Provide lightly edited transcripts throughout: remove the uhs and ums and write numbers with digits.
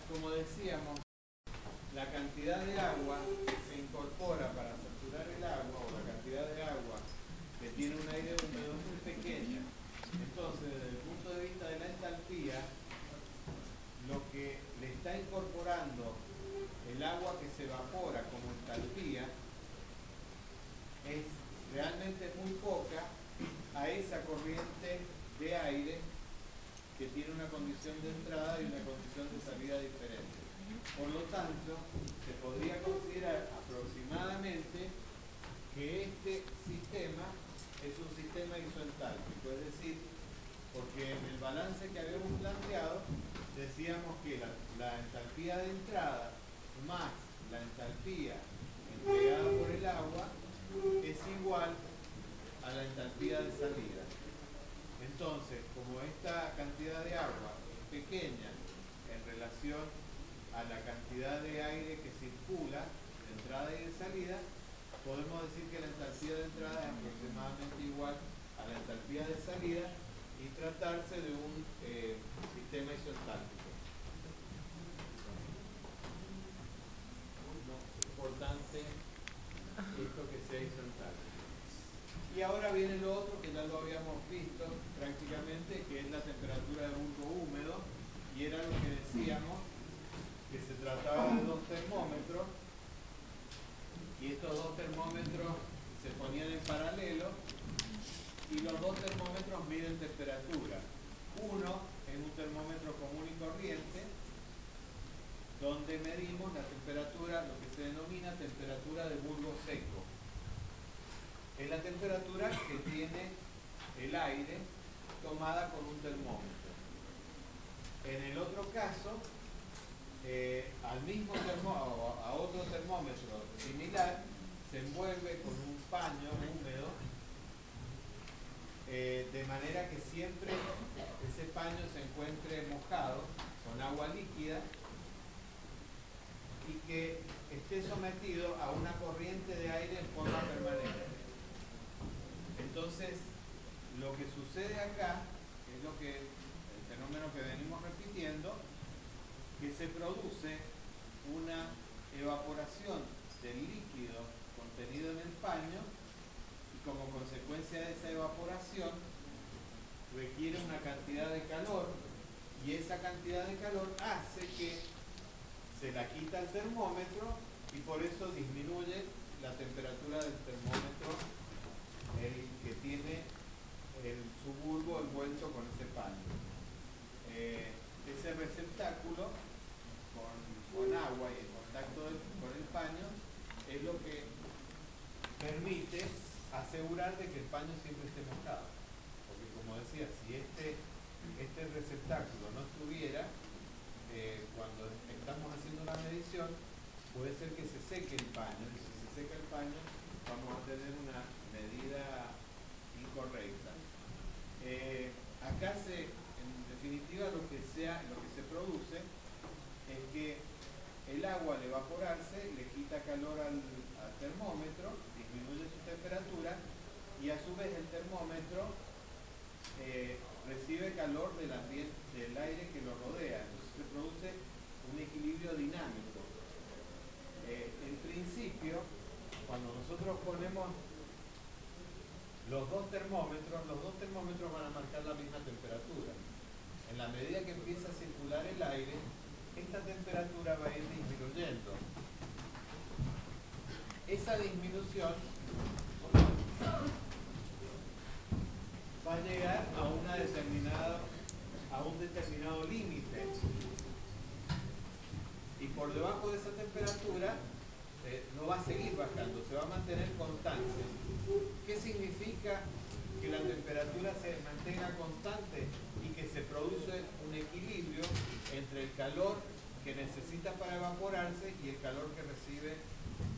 como decíamos, la cantidad de agua que se incorpora para saturar el agua, o la cantidad de agua que tiene un aire húmedo, es muy pequeña. Entonces, desde el punto de vista de la entalpía, lo que le está incorporando el agua que se evapora como entalpía es realmente muy poca a esa corriente de aire que tiene una condición de entrada y una condición de salida diferente. Por lo tanto, se podría considerar aproximadamente que este sistema es un sistema isoentálpico, es decir, porque en el balance que habíamos planteado decíamos que la entalpía de entrada más la entalpía entregada por el agua es igual a la entalpía de salida. Entonces, como esta cantidad de agua es pequeña en relación a la cantidad de aire que circula de entrada y de salida, podemos decir que la entalpía de entrada es aproximadamente igual a la entalpía de salida y tratarse de un sistema isoentálpico. Es importante esto que sea isoentálpico. Y ahora viene lo otro que ya lo habíamos visto prácticamente, que es la temperatura de bulbo húmedo, y era lo que decíamos, que se trataba de dos termómetros, y estos dos termómetros se ponían en paralelo, y los dos termómetros miden temperatura. Uno es un termómetro común y corriente, donde medimos la temperatura, lo que se denomina temperatura de bulbo seco. Es la temperatura que tiene el aire tomada con un termómetro. En el otro caso, al mismo termómetro, a otro termómetro similar, se envuelve con un paño húmedo, de manera que siempre ese paño se encuentre mojado con agua líquida y que esté sometido a una corriente de aire en forma permanente. Entonces, lo que sucede acá es el fenómeno que venimos repitiendo, que se produce una evaporación del líquido contenido en el paño y como consecuencia de esa evaporación requiere una cantidad de calor y esa cantidad de calor hace que se la quita el termómetro y por eso disminuye la temperatura del termómetro, el que tiene su bulbo envuelto con ese paño. Ese receptáculo con agua y el contacto con el paño es lo que permite asegurar de que el paño siempre esté mojado. Porque como decía, si este receptáculo no estuviera, cuando estamos haciendo la medición, puede ser que se seque el paño, y si se seca el paño vamos a tener una medida incorrecta. Acá en definitiva lo que se produce es que el agua al evaporarse le quita calor al termómetro, disminuye su temperatura y a su vez el termómetro recibe calor del aire que lo rodea. Entonces se produce un equilibrio dinámico. En principio, cuando nosotros ponemos los dos termómetros van a marcar la misma temperatura. En la medida que empieza a circular el aire, esta temperatura va a ir disminuyendo. Esa disminución va a llegar a un determinado límite. Y por debajo de esa temperatura no va a seguir bajando, se va a mantener constante. ¿Qué significa que la temperatura se mantenga constante y que se produce un equilibrio entre el calor que necesita para evaporarse y el calor que recibe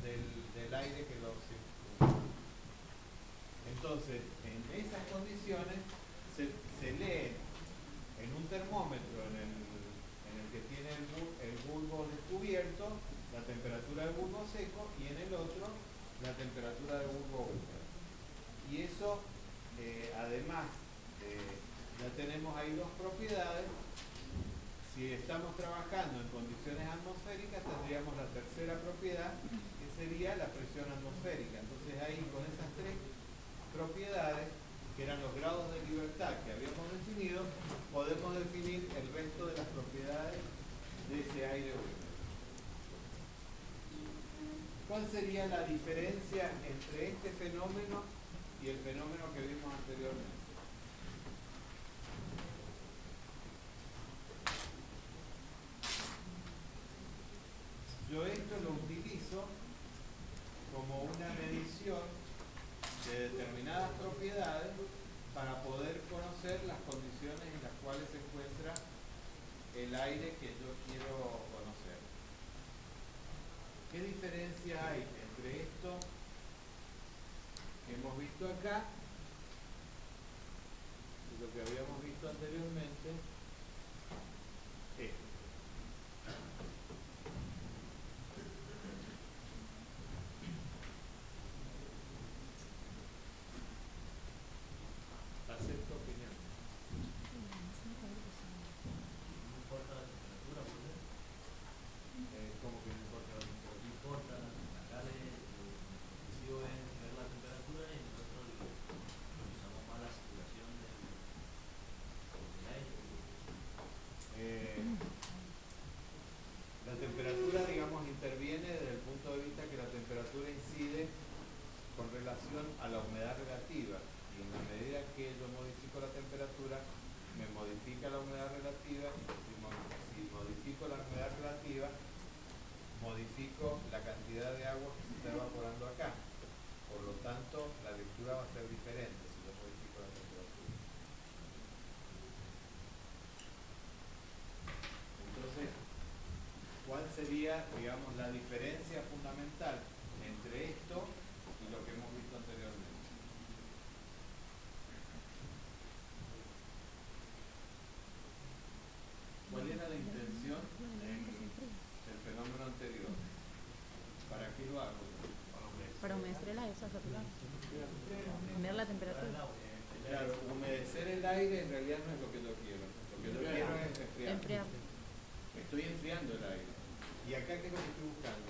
del aire que lo circula? Entonces, en esas condiciones se lee en un termómetro en el que tiene el bulbo descubierto la temperatura del bulbo seco y en el otro la temperatura del bulbo húmedo. Y eso, además, ya tenemos ahí dos propiedades, Si estamos trabajando en condiciones atmosféricas, tendríamos la tercera propiedad, que sería la presión atmosférica. Entonces ahí, con esas tres propiedades, que eran los grados de libertad que habíamos definido, podemos definir el resto de las propiedades de ese aire húmedo. ¿Cuál sería la diferencia entre este fenómeno y el fenómeno que vimos anteriormente? Yo esto lo utilizo como una medición de determinadas propiedades para poder conocer las condiciones en las cuales se encuentra el aire que yo quiero conocer. ¿Qué diferencia hay entre esto que hemos visto acá y lo que habíamos visto anteriormente? Esto. Acepto opinión. No importa la temperatura, ¿por qué? ¿Cómo que no importa la temperatura? No importa, acá el objetivo es ver la temperatura y nosotros usamos más la circulación del aire. La temperatura, digamos, interviene desde el punto de vista que la temperatura incide con relación a la humedad relativa, y en la medida que yo modifico la temperatura, me modifica la humedad relativa, y si modifico la humedad relativa, modifico la cantidad de agua que se está evaporando acá. Por lo tanto, la lectura va a ser diferente si yo modifico la temperatura. Entonces, ¿cuál sería, digamos, la diferencia fundamental entre esto y lo que hemos visto anteriormente? ¿Cuál era la intención en el fenómeno anterior? ¿Para qué lo hago? Para humedecer el aire, saturar. Cambiar la temperatura. Claro, humedecer el aire en realidad no es lo que yo quiero. Lo que yo quiero es enfriar. Enfriar. Estoy enfriando el aire. ¿Y acá qué es lo que estoy buscando?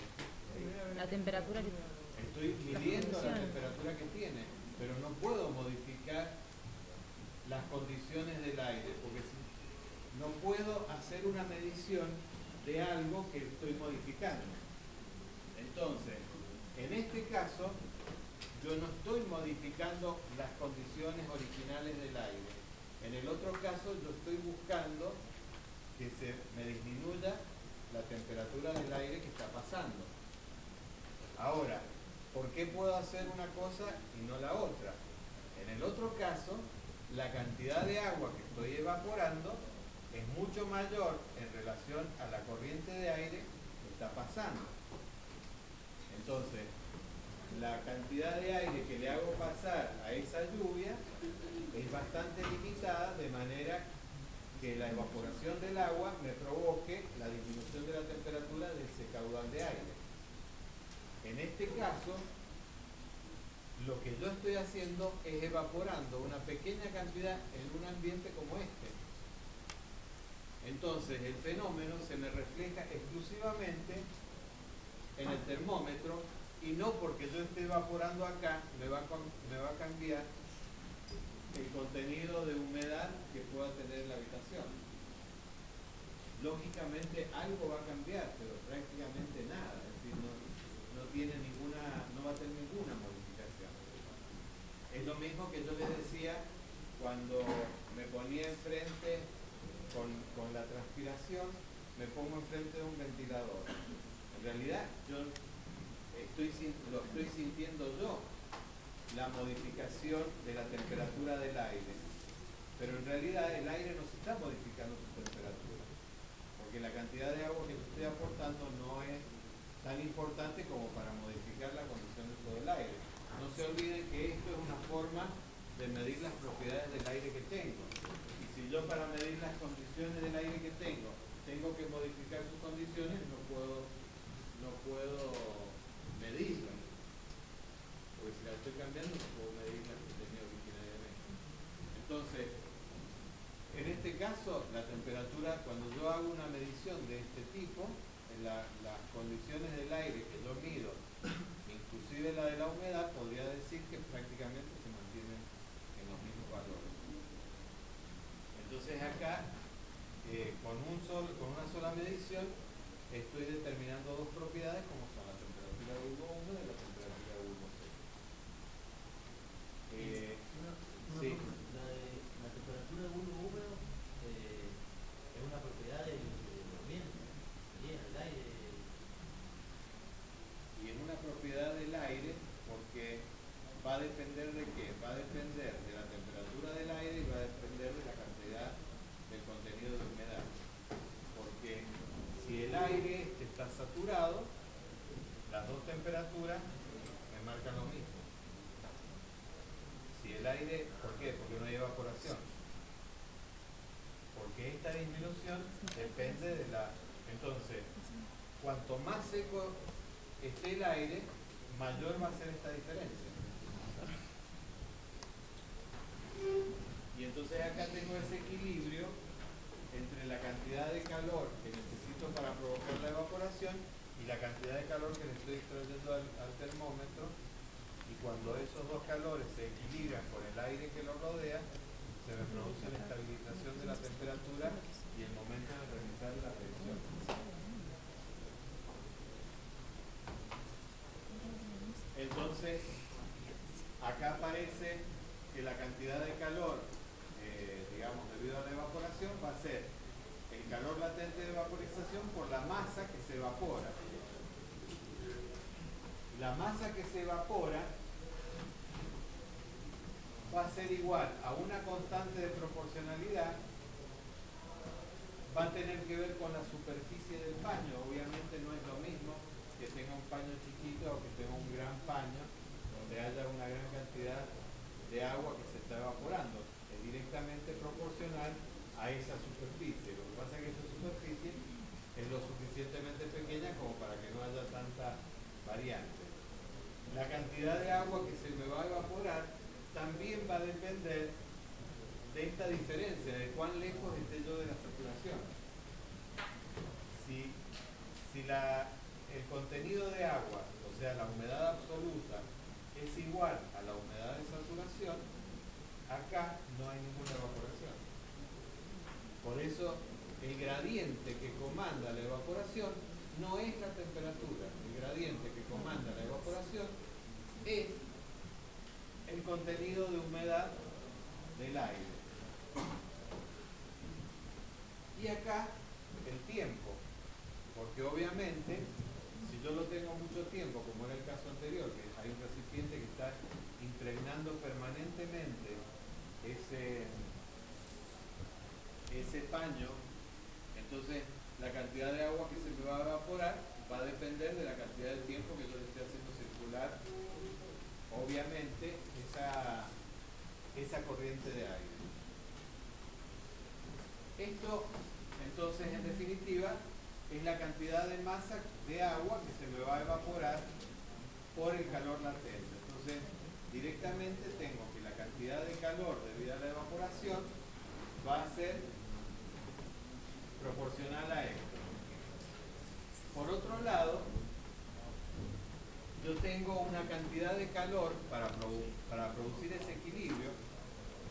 La temperatura que... Estoy midiendo la temperatura que tiene, pero no puedo modificar las condiciones del aire, porque no puedo hacer una medición de algo que estoy modificando. Entonces, en este caso, yo no estoy modificando las condiciones originales del aire. En el otro caso, yo estoy buscando que se me disminuya la temperatura del aire que está pasando. Ahora, ¿por qué puedo hacer una cosa y no la otra? En el otro caso, la cantidad de agua que estoy evaporando es mucho mayor en relación a la corriente de aire que está pasando. Entonces, la cantidad de aire que le hago pasar a esa lluvia es bastante limitada, de manera que la evaporación del agua me provoque la disminución de la temperatura de ese caudal de aire. En este caso, lo que yo estoy haciendo es evaporando una pequeña cantidad en un ambiente como este. Entonces, el fenómeno se me refleja exclusivamente en el termómetro, y no porque yo esté evaporando acá me va a cambiar el contenido de humedad que pueda tener la habitación. Lógicamente algo va a cambiar, pero prácticamente nada, es decir, no va a tener ninguna modificación. Es lo mismo que yo les decía cuando me ponía enfrente con la transpiración, me pongo enfrente de un ventilador. En realidad lo estoy sintiendo yo, la modificación de la temperatura del aire, pero en realidad el aire no se está modificando su temperatura, porque la cantidad de agua que yo estoy aportando no es tan importante como para modificar la condición de todo el aire. No se olviden que esto es una forma de medir las propiedades del aire que tengo, y si yo para medir las condiciones del aire que tengo que modificar sus condiciones, no puedo medirlas, porque si la estoy cambiando no puedo medir la que tenía originariamente. Entonces, en este caso, la temperatura, cuando yo hago una medición de este tipo, en las condiciones del aire que yo mido, inclusive la de la humedad, podría decir que prácticamente se mantienen en los mismos valores. Entonces acá, con una sola medición, estoy determinando dos propiedades como son la temperatura de bulbo húmedo y la temperatura de bulbo seco. Sí. La temperatura de bulbo húmedo es una propiedad del ambiente, sería el aire. Y es una propiedad del aire porque va a depender de qué? Va a depender de la temperatura del aire y va a depender de la cantidad del contenido de humedad. Porque si el aire está saturado, las dos temperaturas me marcan lo mismo. Si el aire, ¿por qué? Porque no hay evaporación. Porque esta disminución depende de la... Entonces, cuanto más seco esté el aire, mayor va a ser esta diferencia. Y entonces acá tengo ese equilibrio entre la cantidad de calor que necesito para provocar la evaporación y la cantidad de calor que le estoy extrayendo al termómetro, y cuando esos dos calores se equilibran con el aire que lo rodea, se me produce la estabilización de la temperatura y el momento de realizar la medición. Entonces, acá aparece que la cantidad de calor, digamos, debido a la evaporación, va a ser el calor latente de vaporización por la masa que se evapora. La masa que se evapora va a ser igual a una constante de proporcionalidad, va a tener que ver con la superficie del paño. Obviamente no es lo mismo que tenga un paño chiquito o que tenga un gran paño donde haya una gran cantidad de agua que se está evaporando. Es directamente proporcional a esa superficie. Lo que pasa es que esa superficie es lo suficientemente pequeña como para que no haya tanta variante. La cantidad de agua que se me va a evaporar también va a depender de esta diferencia, de cuán lejos esté yo de la saturación. Si el contenido de agua, o sea, la humedad absoluta, es igual a la humedad de saturación, acá no hay ninguna evaporación. Por eso, el gradiente que comanda la evaporación no es la temperatura. El gradiente que comanda la evaporación es el contenido de humedad del aire. Y acá el tiempo, porque obviamente si yo lo tengo mucho tiempo, como era el caso anterior, que hay un recipiente que está impregnando permanentemente ese paño, entonces la cantidad de agua que se me va a evaporar va a depender de la cantidad de tiempo que yo le esté haciendo circular, obviamente, esa corriente de aire. Esto, entonces, en definitiva, es la cantidad de masa de agua que se me va a evaporar por el calor latente. Entonces, directamente tengo que la cantidad de calor debido a la evaporación va a ser proporcional a esto. Por otro lado, yo tengo una cantidad de calor para producir ese equilibrio.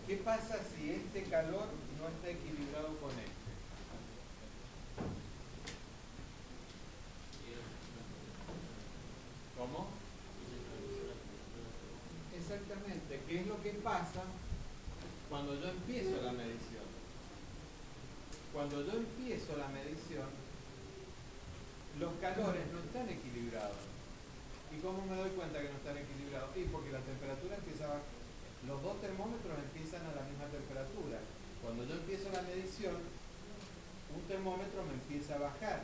¿Qué pasa si este calor no está equilibrado con este? ¿Cómo? Exactamente. ¿Qué es lo que pasa cuando yo empiezo la medición? Cuando yo empiezo la medición, los calores no están equilibrados. ¿Y cómo me doy cuenta que no están equilibrados? Y porque la temperatura empieza a bajar. Los dos termómetros empiezan a la misma temperatura. Cuando yo empiezo la medición, un termómetro me empieza a bajar.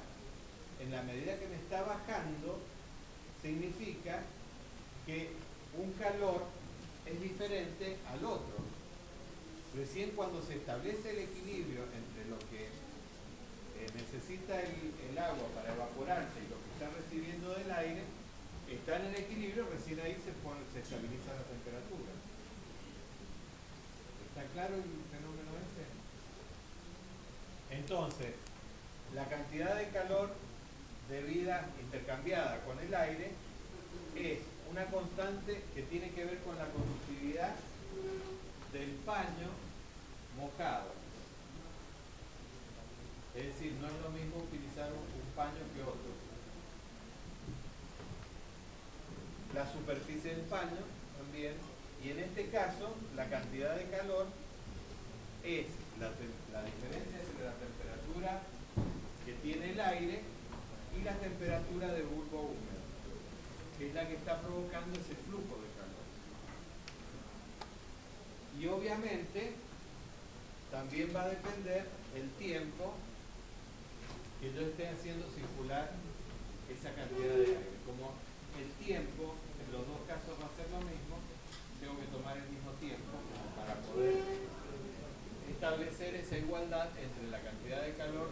En la medida que me está bajando, significa que un calor es diferente al otro. Recién cuando se establece el equilibrio entre lo que necesita el agua para evaporarse y lo que está recibiendo del aire, están en equilibrio, recién ahí se estabiliza la temperatura. ¿Está claro el fenómeno ese? Entonces, la cantidad de calor debida intercambiada con el aire es una constante que tiene que ver con la conductividad del paño mojado. Es decir, no es lo mismo utilizar un paño que otro. La superficie del paño también, y en este caso la cantidad de calor es la diferencia entre la temperatura que tiene el aire y la temperatura de bulbo húmedo, que es la que está provocando ese flujo de calor. Y obviamente también va a depender el tiempo que yo esté haciendo circular esa cantidad de aire. Como el tiempo en los dos casos va a ser lo mismo, tengo que tomar el mismo tiempo para poder establecer esa igualdad entre la cantidad de calor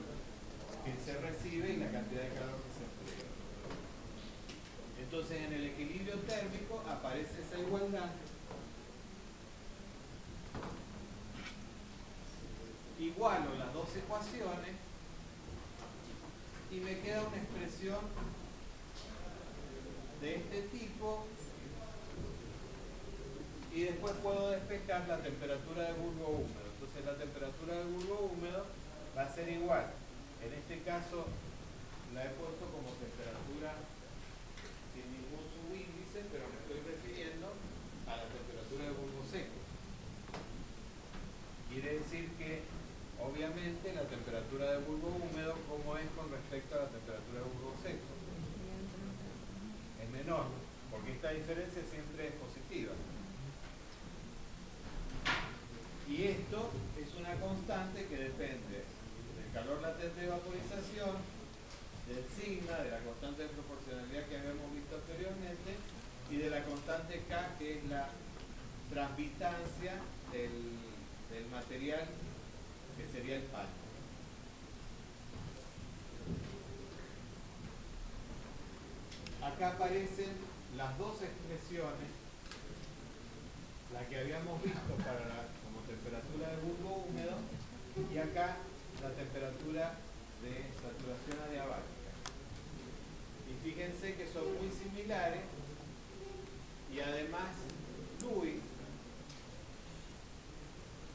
que se recibe y la cantidad de calor que se emplea. Entonces en el equilibrio térmico aparece esa igualdad. Igualo las dos ecuaciones y me queda una expresión de este tipo, y después puedo despejar la temperatura de bulbo húmedo. Entonces la temperatura del bulbo húmedo va a ser igual. En este caso la he puesto como temperatura sin ningún subíndice, pero me estoy refiriendo a la temperatura de bulbo seco. Quiere decir que obviamente la temperatura de bulbo húmedo, ¿cómo es con respecto a la temperatura de bulbo seco? Es menor, porque esta diferencia siempre es positiva. Y esto es una constante que depende del calor latente de vaporización, del sigma, de la constante de proporcionalidad que habíamos visto anteriormente, y de la constante K, que es la transvitancia del material que sería el paño. Acá aparecen las dos expresiones, la que habíamos visto como temperatura de bulbo húmedo, y acá la temperatura de saturación adiabática. Y fíjense que son muy similares, y además Lewis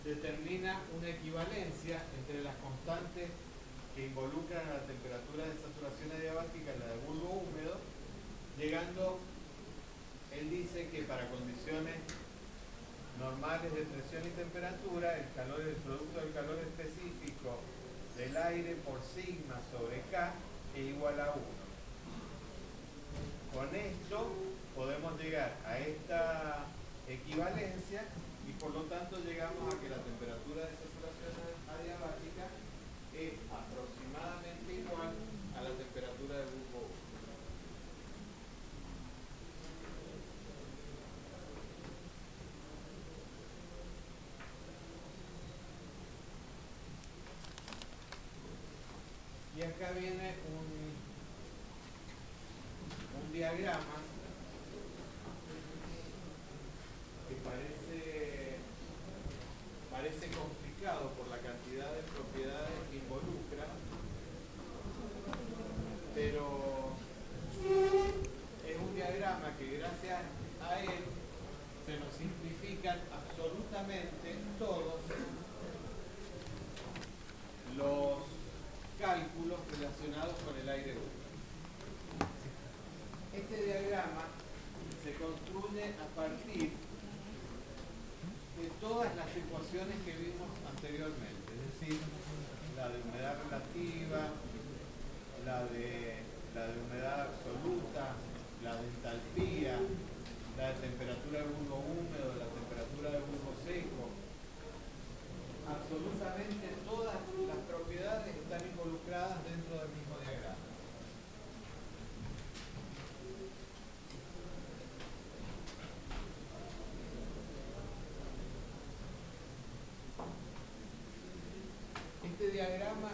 determina una equivalencia entre las constantes que involucran a la temperatura de saturación adiabática y la de bulbo húmedo, llegando, él dice que para condiciones normales de presión y temperatura, el producto del calor específico del aire por sigma sobre K es igual a 1. Con esto podemos llegar a esta equivalencia y por lo tanto llegamos a que la temperatura de saturación adiabática es aproximadamente igual a la temperatura de bulbo húmedo. Y acá viene un diagrama que parece complicado por la cantidad de propiedades que involucra, pero es un diagrama que gracias a él se nos simplifican absolutamente todos los cálculos relacionados con el aire húmedo. Este diagrama se construye a partir de todas las ecuaciones que vimos anteriormente, es decir, la de humedad relativa, la de humedad absoluta, la de entalpía, la de temperatura de bulbo húmedo, la temperatura de bulbo seco. Absolutamente todas las propiedades están involucradas dentro del mismo diagrama. Este diagrama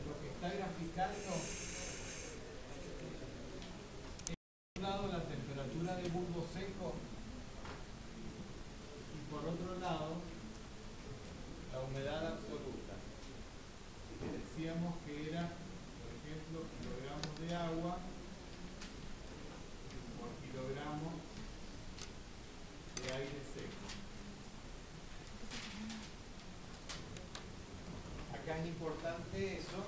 lo que está graficando es por un lado la temperatura de bulbo seco y por otro lado la humedad absoluta, es decir, suponemos que era, por ejemplo, kilogramos de agua por kilogramo de aire seco. Acá es importante eso,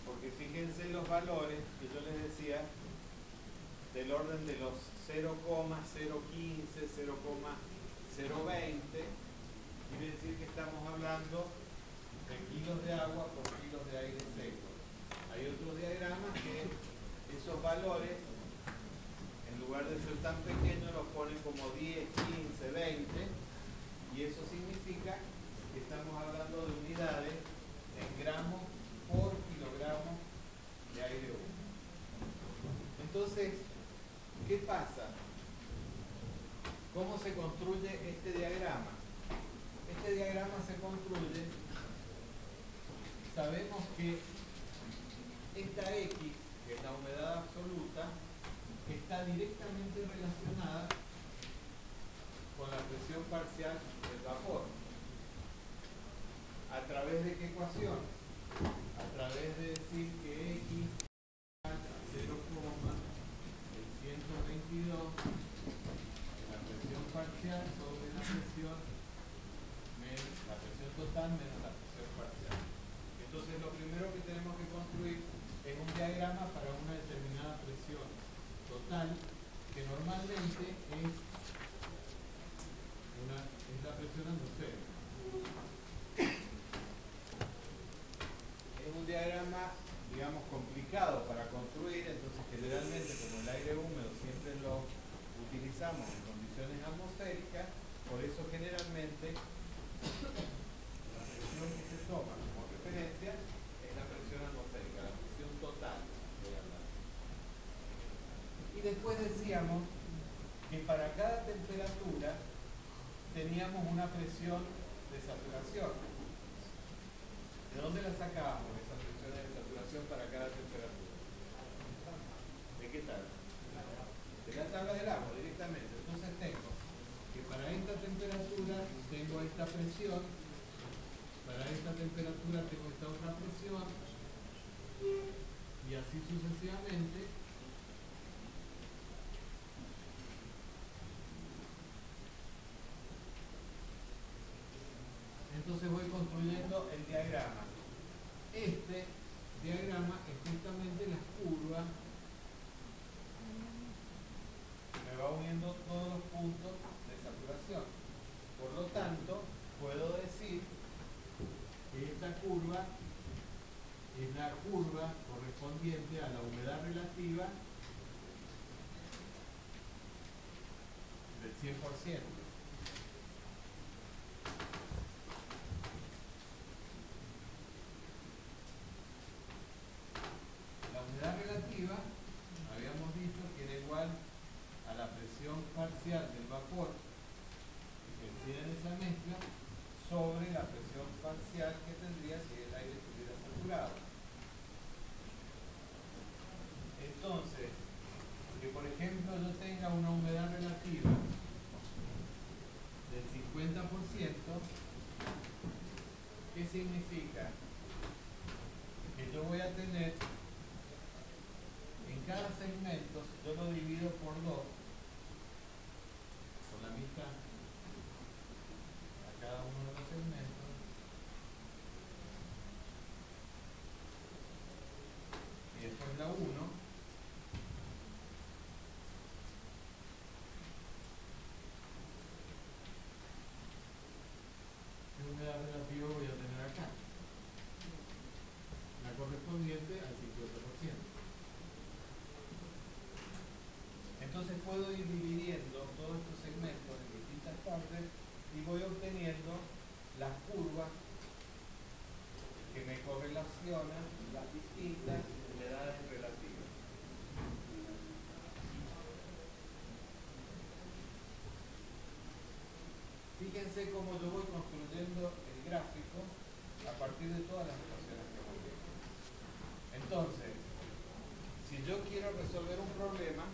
porque fíjense los valores que yo les decía, del orden de los 0,015, 0,020, quiere decir que estamos hablando de kilos de agua por kilos de aire seco. Hay otros diagramas que esos valores, en lugar de ser tan pequeños, los ponen como 10, 15, 20, y eso significa que estamos hablando de unidades en gramos por kilogramo de aire húmedo. Entonces, ¿qué pasa? ¿Cómo se construye este diagrama? Este diagrama se construye, sabemos que esta X, que es la humedad absoluta, está directamente relacionada con la presión parcial del vapor. ¿A través de qué ecuación? A través de decir que X es 0,122 la presión parcial sobre la presión total menos la presión parcial. Entonces lo primero que tenemos que construir es un diagrama para una determinada presión total, que normalmente es la presión atmosférica. Es un diagrama, digamos, complicado para construir, entonces generalmente, como el aire húmedo siempre lo utilizamos en condiciones atmosféricas, por eso generalmente la presión que se toma como referencia es la presión atmosférica, la presión total, voy a hablar. Y después decíamos que para cada temperatura teníamos una presión de saturación. ¿De dónde la sacábamos esa presión de saturación para cada temperatura? ¿De qué tabla? De la tabla del agua directamente. Entonces tengo que para esta temperatura tengo esta presión, para esta temperatura tengo esta otra presión, y así sucesivamente. Entonces voy construyendo el diagrama. Este diagrama es justamente las curvas que me va uniendo todos los puntos de saturación. Por lo tanto, puedo decir que esta curva es la curva correspondiente a la humedad relativa del 100%. La humedad relativa, habíamos dicho que era igual a la presión parcial del vapor que incide en esa mezcla sobre la presión parcial que tendría si el aire estuviera saturado. Entonces, que por ejemplo yo tenga una humedad relativa del 50%, ¿qué significa? Que yo voy a tener en cada segmento, si yo lo divido por 2, por la mitad, a cada uno de los segmentos, y después la 1, ¿qué humedad relativa voy a tener acá? La correspondiente al 50%. Entonces puedo ir dividiendo todos estos segmentos en distintas partes y voy obteniendo las curvas que me correlacionan las distintas humedades relativas. Fíjense cómo yo voy construyendo el gráfico a partir de todas las ecuaciones que voy viendo. Entonces, si yo quiero resolver un problema,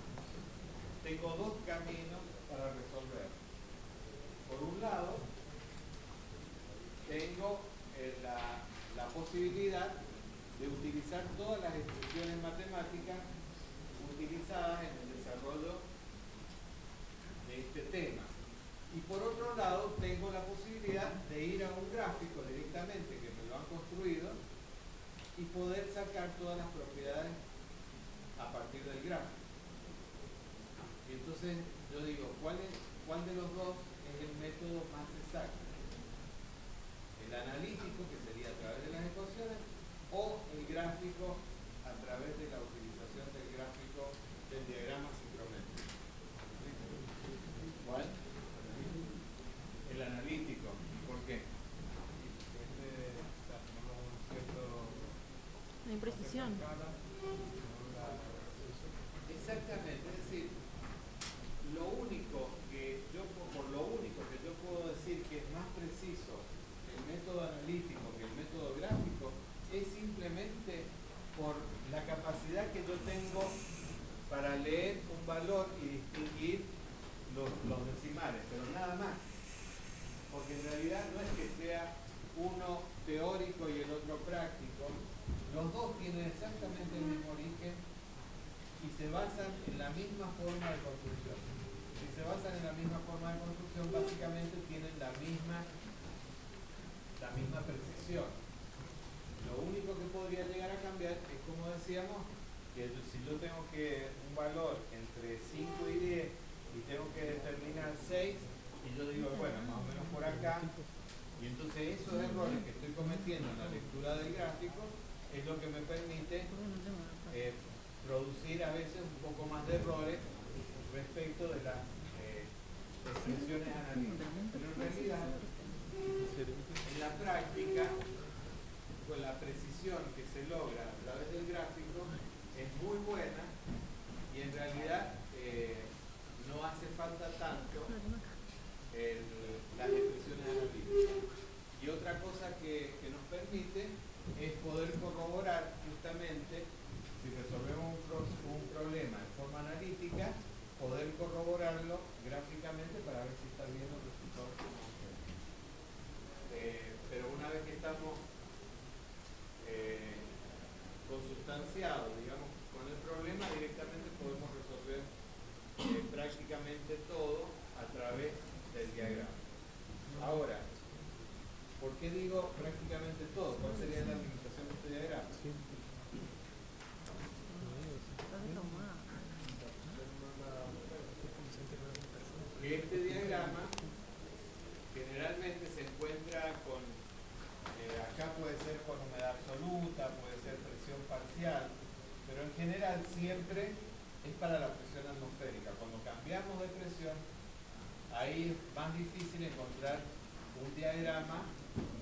tengo dos caminos para resolverlo. Por un lado, tengo la posibilidad de utilizar todas las expresiones matemáticas utilizadas en el desarrollo de este tema. Y por otro lado, tengo la posibilidad de ir a un gráfico directamente que me lo han construido y poder sacar todas las propiedades a partir del gráfico. Y entonces yo digo, ¿cuál de los dos es el método más exacto? ¿El analítico, que sería a través de las ecuaciones, o el gráfico a través de la utilización del gráfico del diagrama sincrométrico? ¿Cuál? El analítico. ¿Por qué? La imprecisión. Exactamente, es decir, por lo único que yo puedo decir que es más preciso el método analítico que el método gráfico es simplemente por la capacidad que yo tengo para leer un valor y distinguir los decimales, pero nada más. Porque en realidad no es que sea uno teórico y el otro práctico, los dos tienen exactamente el mismo origen y se basan en la misma forma de construcción. Si se basan en la misma forma de construcción, básicamente tienen la misma precisión. Lo único que podría llegar a cambiar es, como decíamos, que si yo tengo un valor entre 5 y 10 y tengo que determinar 6, y yo digo, bueno, más o menos por acá, y entonces esos errores que estoy cometiendo en la lectura del gráfico es lo que me permite producir a veces un poco más de errores respecto de las expresiones analíticas. Pero en realidad, en la práctica, con la precisión que se logra a través del gráfico es muy buena y en realidad no hace falta tanto las expresiones analíticas. Y otra cosa que nos permite es poder corroborar justamente, si resolvemos un problema en forma analítica, poder corroborarlo gráficamente para ver si está bien los resultados que hemos obtenido. Pero una vez que estamos consustanciados, digamos, con el problema, directamente podemos resolver prácticamente todo a través del diagrama. Ahora, ¿por qué digo prácticamente todo? ¿Cuál sería la limitación de este diagrama? Que este diagrama generalmente se encuentra con, acá puede ser con humedad absoluta, puede ser presión parcial, pero en general siempre es para la presión atmosférica. Cuando cambiamos de presión, ahí es más difícil encontrar un diagrama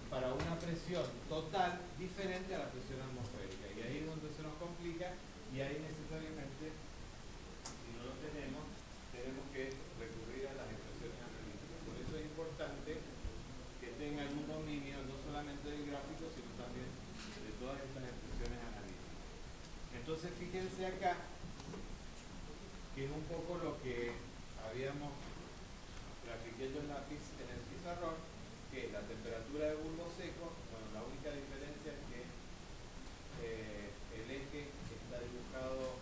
para una presión total diferente a la presión atmosférica. Y ahí es donde se nos complica y ahí necesariamente, si no lo tenemos que recurrir a las expresiones analíticas. Por eso es importante que tenga algún dominio no solamente del gráfico, sino también de todas estas expresiones analíticas. Entonces fíjense acá, que es un poco lo que habíamos grafiqué yo en el pizarrón, que es la temperatura de bulbo seco. Bueno, la única diferencia es que el eje está dibujado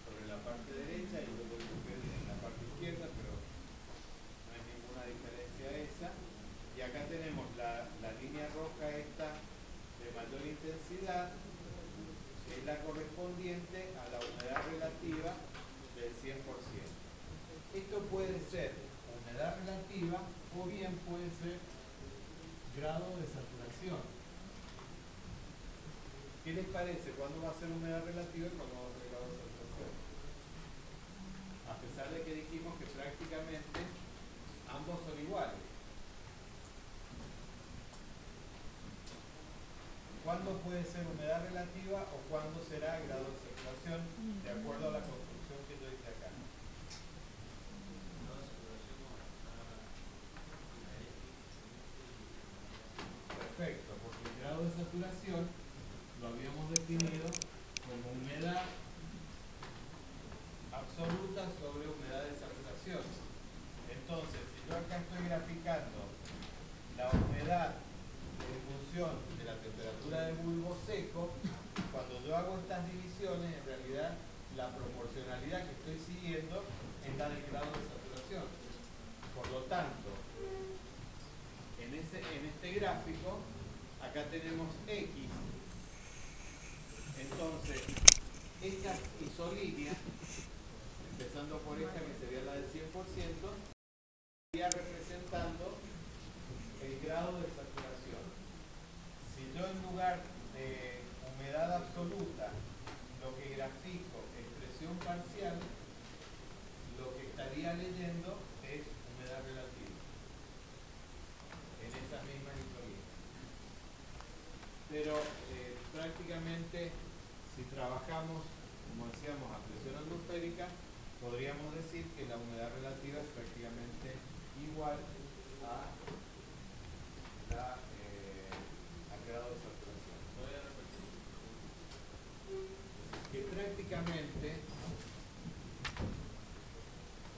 sobre la parte derecha y yo lo dibujé en la parte izquierda, pero no hay ninguna diferencia esa. Y acá tenemos la línea roja esta de mayor intensidad, que es la correspondiente a la humedad relativa del 100%. Esto puede ser humedad relativa o bien puede ser grado de saturación. ¿Qué les parece? ¿Cuándo va a ser humedad relativa y cuándo va a ser grado de saturación? A pesar de que dijimos que prácticamente ambos son iguales. ¿Cuándo puede ser humedad relativa o cuándo será grado de saturación de acuerdo a la construcción que yo hice acá? Perfecto, porque el grado de saturación lo habíamos definido como humedad absoluta sobre humedad de saturación. Entonces, si yo acá estoy graficando la humedad en función de la temperatura de bulbo seco, yo hago estas divisiones, en realidad la proporcionalidad que estoy siguiendo es la del grado de saturación. Por lo tanto, en este gráfico, acá tenemos X. Entonces, estas isolíneas, empezando por esta que sería la del 100%, estaría representando el grado de saturación. Si yo en lugar de humedad absoluta lo que grafico es presión parcial, lo que estaría leyendo es humedad relativa en esas mismas isolíneas. Pero prácticamente, si trabajamos, como decíamos, a presión atmosférica, podríamos decir que la humedad relativa es prácticamente igual al grado de saturación. Voy a repetir. Que prácticamente,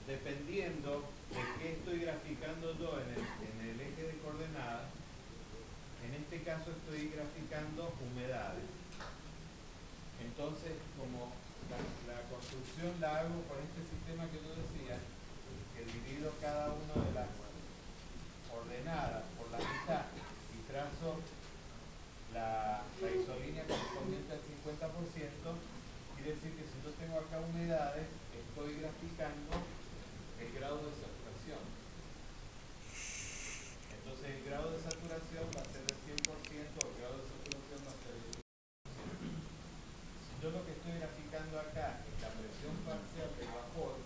dependiendo de qué estoy graficando yo en el eje de coordenadas, en este caso estoy graficando humedades. Entonces, como la construcción la hago con este sistema que yo decía, que divido cada una de las ordenadas por la mitad y trazo la isolínea correspondiente al 50%, quiere decir que si yo tengo acá humedades, estoy graficando el grado de saturación. Entonces el grado de saturación va a ser el 100%, el grado de saturación va a ser el 100%. Si yo lo que estoy graficando acá es la presión parcial del vapor,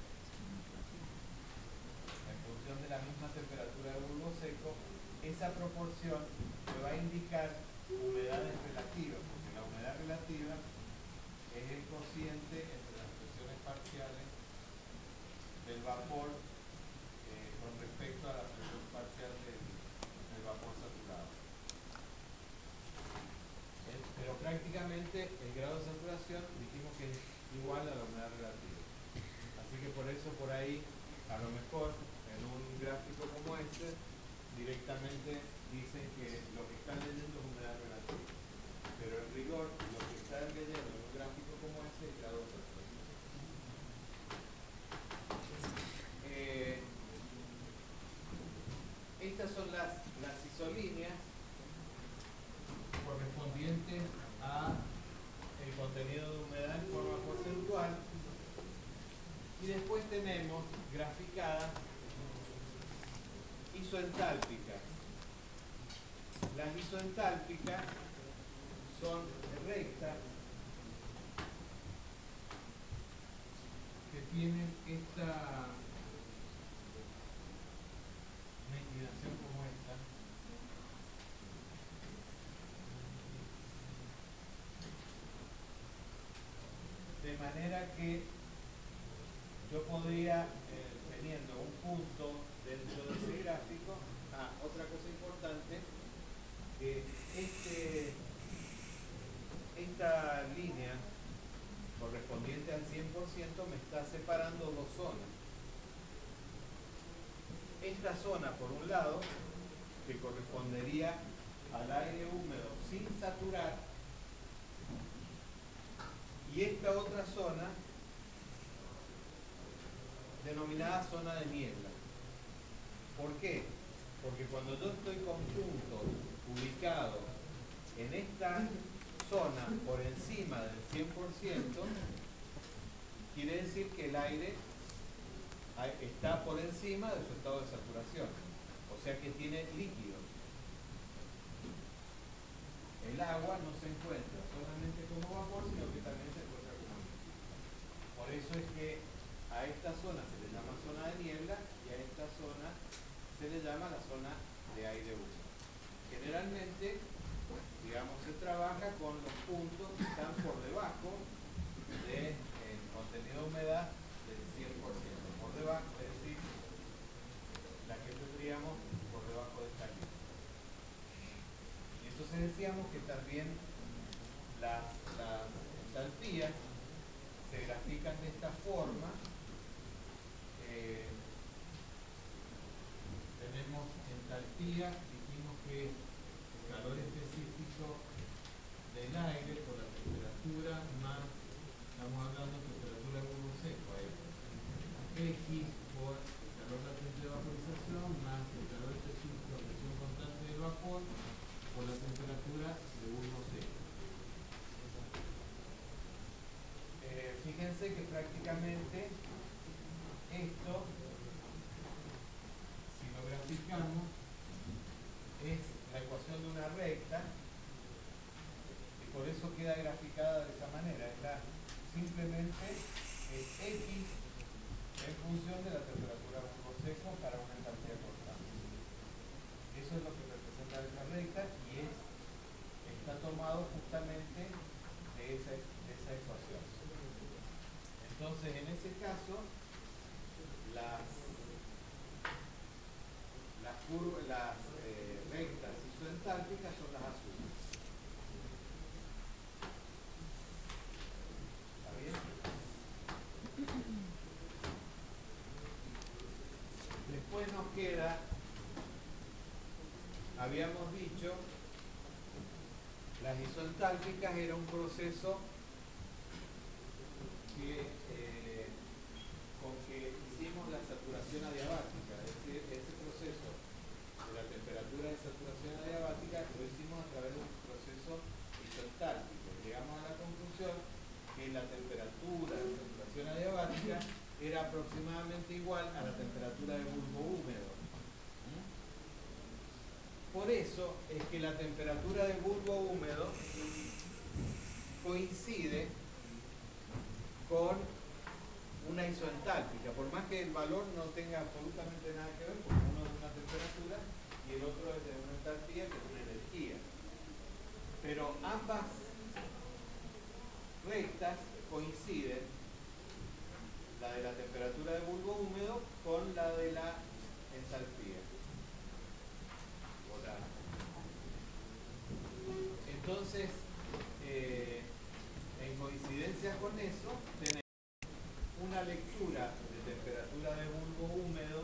en función de la misma temperatura de bulbo seco, esa proporción me va a indicar humedades relativas, porque la humedad relativa es el cociente entre las presiones parciales del vapor con respecto a la presión parcial del vapor saturado. Pero prácticamente el grado de saturación dijimos que es igual a la humedad relativa. Así que por eso por ahí, a lo mejor, en un gráfico como este, directamente dicen que lo que están leyendo es humedad relativa. Pero en rigor, lo que están leyendo en un gráfico como este es grado de saturación. Estas son las isolíneas correspondientes a el contenido de humedad en forma porcentual, y después tenemos graficadas isoentálpicas. Las isoentálpicas son rectas que tienen esta una inclinación como esta. De manera que yo podría, teniendo un punto dentro de ese gráfico, otra cosa importante, que esta línea correspondiente al 100% me está separando dos zonas. Esta zona, por un lado, que correspondería al aire húmedo sin saturar, y esta otra zona denominada zona de niebla. ¿Por qué? Porque cuando yo estoy con puntos ubicados en esta zona por encima del 100%, quiere decir que el aire está por encima de su estado de saturación, o sea que tiene líquido. El agua no se encuentra solamente como vapor, sino que también se encuentra como líquido. Por eso es que a esta zona se le llama zona de niebla y a esta zona se le llama la zona de aire húmedo. Generalmente, digamos, se trabaja con los puntos que están por debajo del contenido de humedad del 100%. Por debajo, es decir, la que tendríamos por debajo de esta línea. Y entonces decíamos que también las entalpías se grafican de esta forma. Tenemos entalpía, dijimos que el calor específico del aire por la temperatura vapor por la temperatura de bulbo seco. Fíjense que prácticamente esto, si lo graficamos, es la ecuación de una recta y por eso queda graficada de esa manera. Simplemente es X en función de la temperatura de bulbo seco para una entalpía constante. Eso es lo que representa esa recta y está tomado justamente de esa ecuación. Entonces, en ese caso, las rectas isoentálpicas son las azules. ¿Está bien? Después nos queda, habíamos dicho, las isoentálpicas era un proceso con que hicimos la saturación adiabática, es decir, ese proceso de la temperatura de saturación adiabática lo hicimos a través de un proceso isoentálpico. Llegamos a la conclusión que la temperatura de saturación adiabática era aproximadamente igual a la temperatura de bulbo húmedo. Por eso es que la temperatura de bulbo húmedo coincide con una isoentálpica, por más que el valor no tenga absolutamente nada que ver, porque uno es de una temperatura y el otro es de una entalpía, que es una energía. Pero ambas rectas coinciden, la de la temperatura de bulbo húmedo con la de la entalpía. Entonces, en coincidencia con eso, tenemos una lectura de temperatura de bulbo húmedo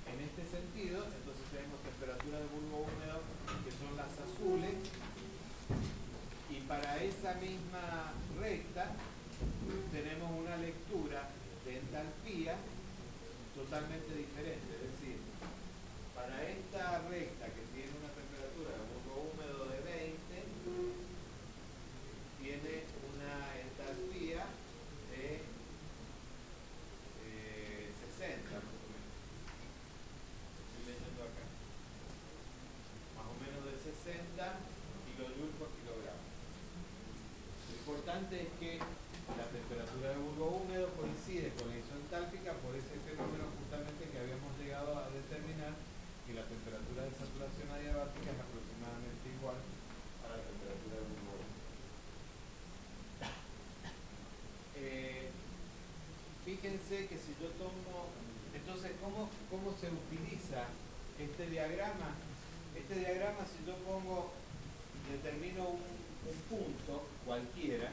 en este sentido. Entonces tenemos temperatura de bulbo húmedo que son las azules, y para esa misma recta tenemos una lectura de entalpía totalmente diferente. Es decir, para esta recta que tiene una temperatura de bulbo húmedo de 20, tiene una entalpía de 60 más o menos. Estoy leyendo acá. Más o menos de 60 kilojoules por kilogramo. Lo importante es que la temperatura de bulbo húmedo coincide con la isoentálpica por ese fenómeno justamente que habíamos llegado a determinar, que la temperatura de saturación adiabática es aproximadamente igual a la temperatura de bulbo húmedo. Fíjense que si yo tomo, entonces, ¿cómo se utiliza este diagrama? Este diagrama, si yo determino un punto cualquiera,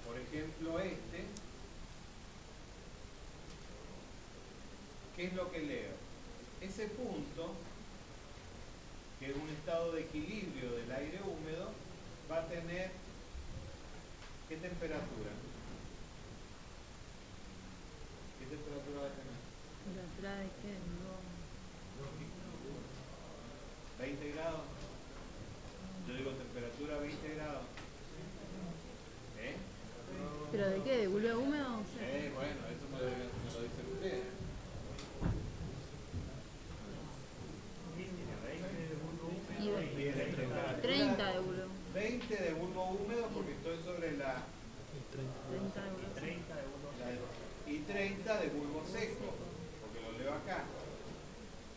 por ejemplo ¿qué es lo que leo? Ese punto, que es un estado de equilibrio del aire húmedo, va a tener ¿qué temperatura? ¿Qué temperatura va a tener? ¿Temperatura de qué? No. 20 grados. Yo digo temperatura 20 grados. ¿Eh? ¿Pero de qué? ¿De bulbo húmedo? Bueno, eso me lo dicen ustedes. Y 30 de bulbo. 20 de bulbo húmedo porque estoy sobre la... 30 de bulbo. Y 30 de bulbo seco, porque lo leo acá.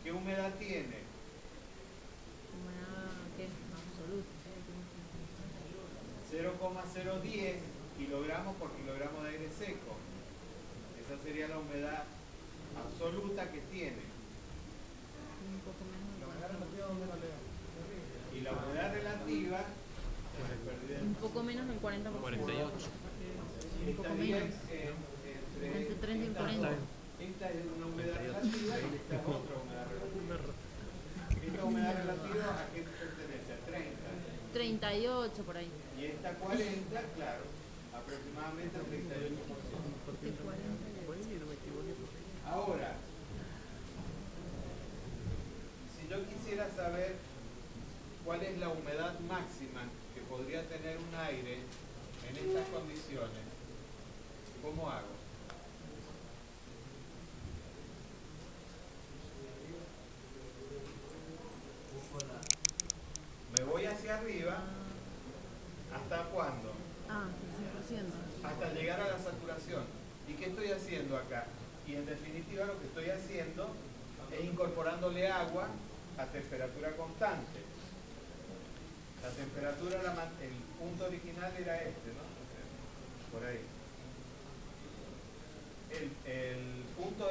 ¿Qué humedad tiene? Humedad, ¿qué? Absoluta. 0,010 kilogramos por kilogramo de aire seco. Esa sería la humedad absoluta que tiene. Un poco menos del 40%. Y la humedad relativa, Un poco menos del 40%. 48. Un poco menos. Entre 30 y 40. Esta es una humedad relativa y esta es otra humedad relativa. ¿Esta humedad relativa a qué pertenece? A 30. 38 por ahí. Y esta 40, claro, aproximadamente al 38%. Este 40. Ahora, saber cuál es la humedad máxima que podría tener un aire en estas condiciones, ¿cómo hago? Me voy hacia arriba, ¿hasta cuándo? Ah, el 100%. Hasta llegar a la saturación. ¿Y qué estoy haciendo acá? Y en definitiva lo que estoy haciendo es incorporándole agua a temperatura constante. La temperatura, el punto original era este, ¿no? Por ahí. El punto,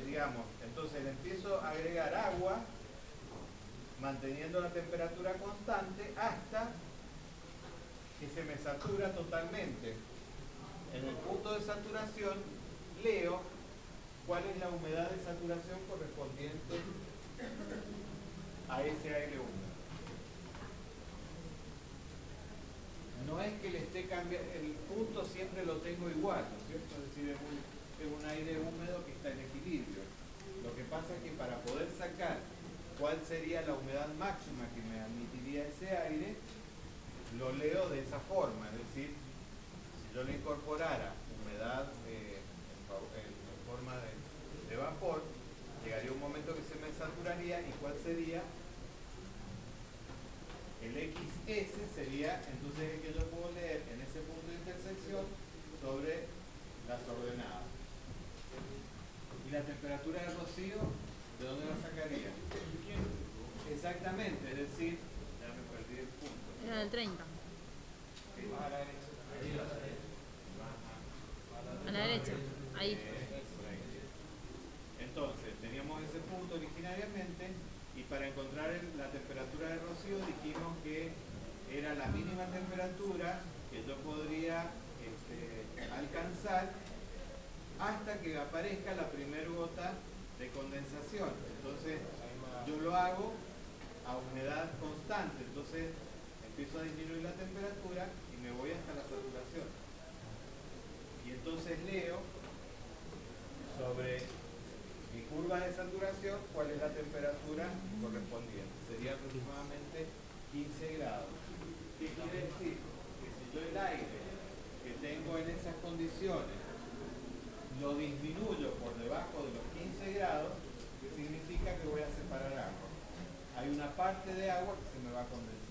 digamos, entonces le empiezo a agregar agua, manteniendo la temperatura constante hasta que se me satura totalmente. En el punto de saturación leo cuál es la humedad de saturación correspondiente a ese aire húmedo. No es que le esté cambiando, el punto siempre lo tengo igual, ¿no es cierto? Es decir, es un aire húmedo que está en equilibrio. Lo que pasa es que para poder sacar cuál sería la humedad máxima que me admitiría ese aire, lo leo de esa forma, es decir, si yo le incorporara humedad en forma de vapor, llegaría un momento que se me saturaría, y cuál sería el XS, sería entonces el que yo puedo leer en ese punto de intersección sobre las ordenadas. Y la temperatura de rocío, ¿de dónde la sacaría? Exactamente, es decir, ya me perdí el punto. Era del 30. Más a la derecha. A la derecha. Ahí. Por ahí. Entonces, teníamos ese punto originariamente, y para encontrar la temperatura de rocío dijimos que era la mínima temperatura que yo podría alcanzar hasta que aparezca la primera gota de condensación. Entonces, yo lo hago a humedad constante, entonces empiezo a disminuir la temperatura y me voy hasta la saturación. Y entonces leo sobre mi curva de saturación cuál es la temperatura correspondiente. Sería aproximadamente 15 grados. ¿Qué quiere decir? Que si yo el aire que tengo en esas condiciones lo disminuyo por debajo de los 15 grados, significa que voy a separar agua. Hay una parte de agua que se me va a condensar.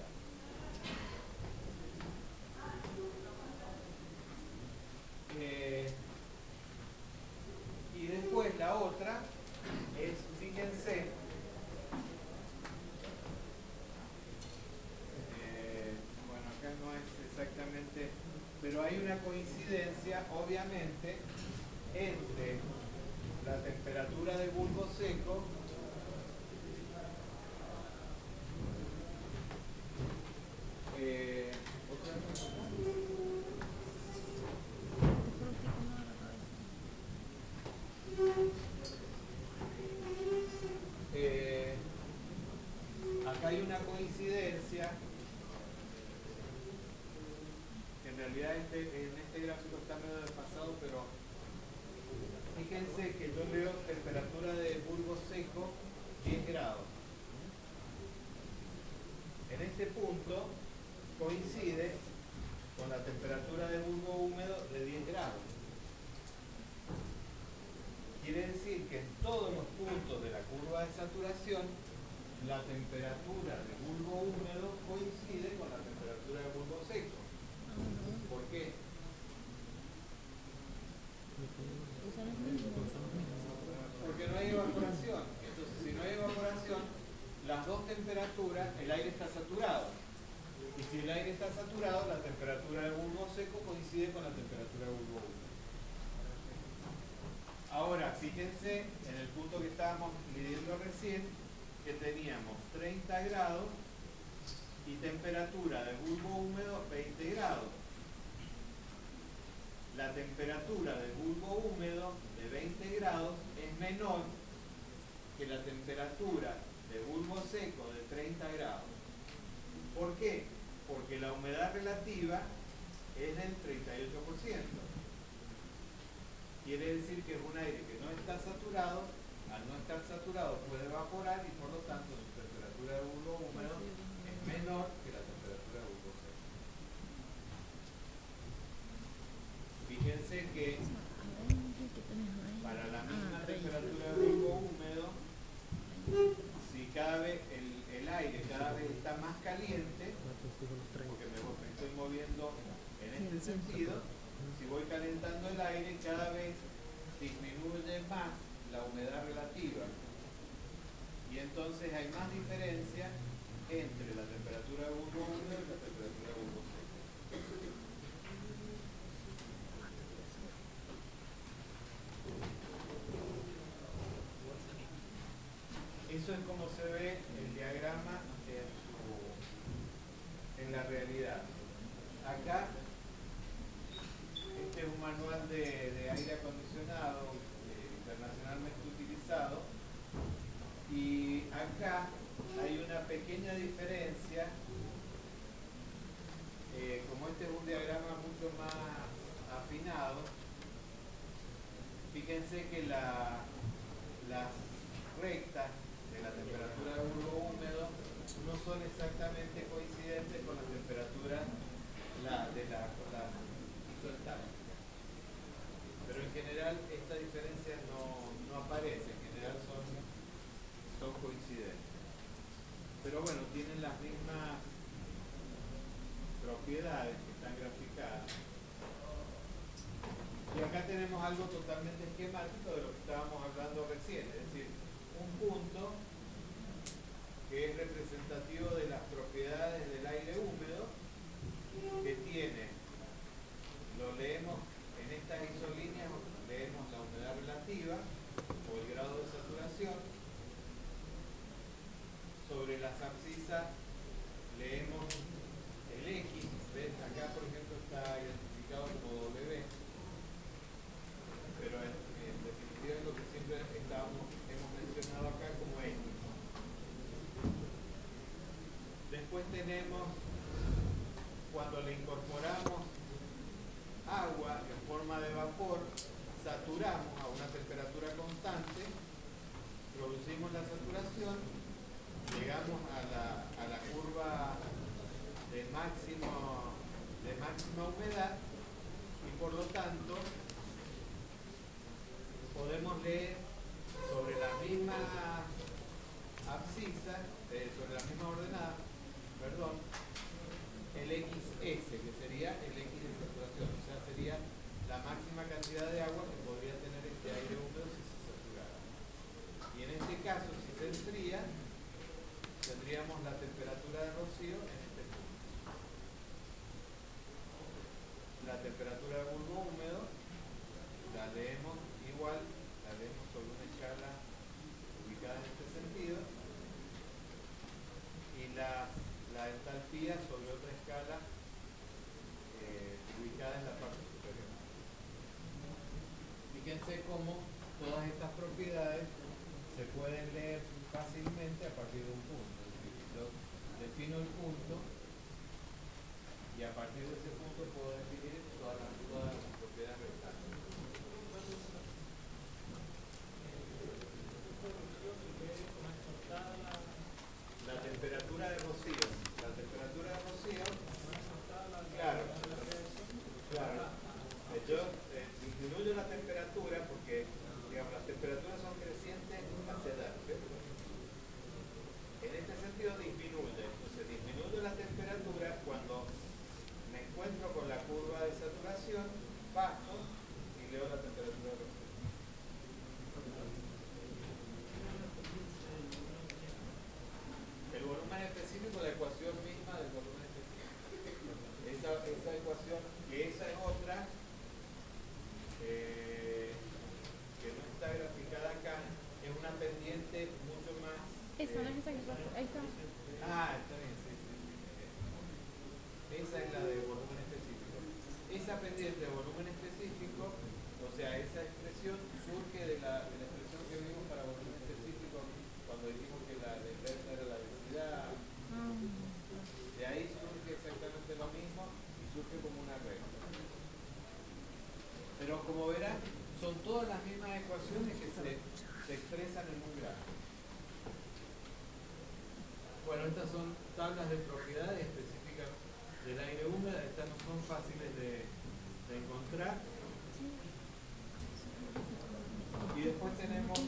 Y después la otra es, fíjense, bueno, acá no es exactamente, pero hay una coincidencia, obviamente, entre la temperatura de bulbo seco acá hay una coincidencia, que en realidad en este gráfico está medio desfasado, pero fíjense que yo leo temperatura de bulbo seco 10 grados. En este punto coincide con la temperatura de bulbo húmedo de 10 grados. Quiere decir que en todos los puntos de la curva de saturación, la temperatura de bulbo húmedo coincide con la temperatura de bulbo seco. ¿Por qué? Porque no hay evaporación. Entonces, si no hay evaporación, las dos temperaturas, el aire está saturado. Y si el aire está saturado, la temperatura de bulbo seco coincide con la temperatura de bulbo húmedo. Ahora, fíjense en el punto que estábamos midiendo recién, que teníamos 30 grados y temperatura de bulbo húmedo 20 grados. La temperatura del bulbo húmedo de 20 grados es menor que la temperatura de bulbo seco de 30 grados. ¿Por qué? Porque la humedad relativa es del 38%. Quiere decir que es un aire que no está saturado. Al no estar saturado puede evaporar y por lo tanto su temperatura de bulbo Fíjense que para la misma 30. temperatura de bulbo húmedo, si cada vez el aire cada vez está más caliente, porque me estoy moviendo en este sentido, si voy calentando el aire, cada vez disminuye más la humedad relativa. Y entonces hay más diferencia entre la temperatura de bulbo húmedo y la temperatura de bulbo seco. Eso es como se ve el diagrama en la realidad. Acá, este es un manual de aire acondicionado internacionalmente utilizado, y acá hay una pequeña diferencia. Como este es un diagrama mucho más afinado, fíjense que las rectas de la temperatura de bulbo húmedo no son exactamente coincidentes con la temperatura de la isoestática. Pero en general esta diferencia no aparece, en general son coincidentes. Pero bueno, tienen las mismas propiedades que están graficadas. Y acá tenemos algo totalmente esquemático de lo que estábamos hablando recién, es decir, un punto que es representativo de las propiedades del aire húmedo, que tiene, lo leemos en estas isolíneas, leemos la humedad relativa o el grado de saturación. Sobre las abscisas leemos el X, ¿ves? Acá por ejemplo está identificado como W, pero en definitiva es lo que siempre hemos mencionado acá como X. Después tenemos, cuando le incorporamos agua en forma de vapor, saturamos a una temperatura constante, producimos la saturación, llegamos a la curva de máxima humedad, y por lo tanto podemos leer sobre la misma abscisa, sobre la misma ordenada, perdón, el XS, que sería el X de saturación, o sea, sería la máxima cantidad de agua que podría tener este aire húmedo si se saturara. Y en este caso, si se enfría, tendríamos la temperatura de rocío en este punto. La temperatura de bulbo húmedo la leemos igual, la leemos sobre una escala ubicada en este sentido, y la entalpía sobre otra escala ubicada en la parte superior. Fíjense cómo todas estas propiedades se pueden leer fácilmente a partir de un punto. Es decir, yo defino el punto y a partir de ese punto puedo definir todas las propiedades restantes. La temperatura de rocío. La temperatura de rocío, claro. Yo disminuyo la temperatura porque, digamos, las temperaturas son crecientes hacia adelante. En este sentido disminuye. Entonces disminuyo la temperatura cuando me encuentro con la curva de saturación, bajo y leo la temperatura de rocío. El volumen específico, la ecuación misma del volumen específico. Esa ecuación, que esa es otra, que no está graficada acá, es una pendiente mucho más... Esa no es esa que pasa. Ahí está. Ah, está bien, sí. Esa es la de volumen específico. Esa pendiente de volumen específico, o sea, esa expresión surge de la expresión que vimos para volumen específico cuando dijimos que la delta era la densidad. De ahí surge exactamente lo mismo y surge como una regla. Pero como verán, son todas las mismas ecuaciones que se expresan en un gráfico. Bueno, estas son tablas de propiedades específicas del aire húmedo. Estas no son fáciles de encontrar. después tenemos